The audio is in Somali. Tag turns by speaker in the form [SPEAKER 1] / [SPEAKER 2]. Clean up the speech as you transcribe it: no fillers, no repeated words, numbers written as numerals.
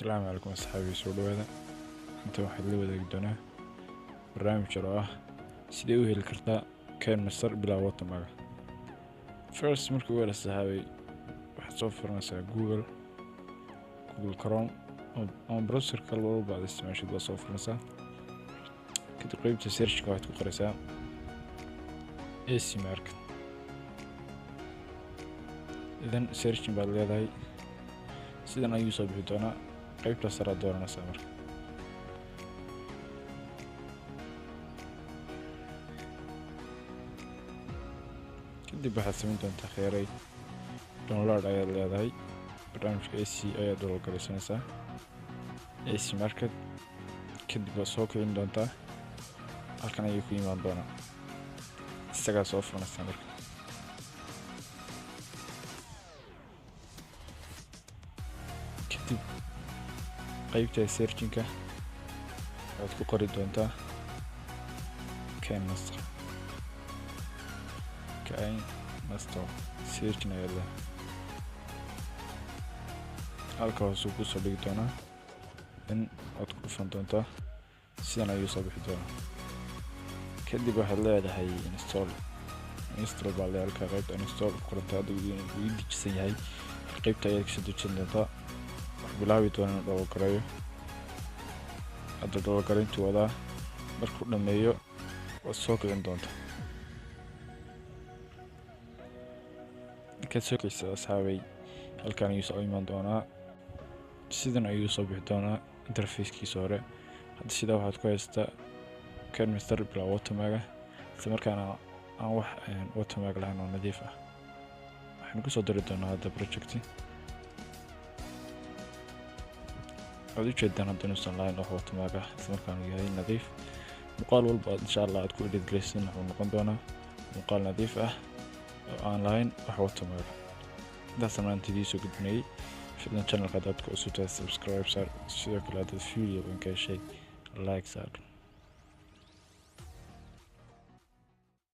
[SPEAKER 1] السلام عليكم أصحابي سودودا. أنت واحد لي wadaagi doonaa barnaamij yar oo ah sidee u heli kartaa kinemaster bilaa watermark. First marka ugu horeysa saxaabay waxaad soo furanaysaa Google Chrome ama browser kale oo baad isticmaashid baa soo furanaysaa. kadib qaybta search-ka waxaad ku qoraysaa AC market. idan searching baad leedahay sidan ayuu soo bixi doonaa qaybta sare dooranaysaa marka. kadib waxaad samayn doontaa kheyray download ayaad leedahay barnaamijka AC ayaad download AC market. kadib waad soo kicin doontaa halkan ayuu ku imaan doonaa isagaa soo furanaysaa marka. kadib qaybta searching-ka waxaad ku qori doontaa kinemaster searching ayaa leh halka hoose ku soo dhigi doonaa in aad ku dhufan doontaa sidan ayuu soo bixi doonaa. kadib waxaad leedahay install baa leedahay halka qaybta install ku qoranta hadda uu dejisan yahay qaybta ayaad kasoo dejin doontaa. wax bilaabi doonaa download gareeyo hadda download gareyntu wadaa markuu dhameeyo waad soo kicin doontaa. markaad soo kicisa asxaabay halkan ayuu soo imaan doonaa sidan ayuu soo bixi doonaa interface-kiisa hore. hadda sidaa waxaad ku haystaa kinemaster bilaa watermark isla markaana aan wax watermark lahayn oo nadiif ah. waxaan ku soo dari doonaa hadda project aad ujeedaan hadda inuusan lahayn wax watermark ah isla markaana yahay nadiif. muuqaal walba insha Allah aad ku edit garaysan wuxuu noqon doonaa muuqaal nadiif ah oo aan lahayn wax watermark. intaas maantidii soo gudbinayay fadlan channelka dadka cusub subscribe sidoo kale hadda video in ka heshay like saar.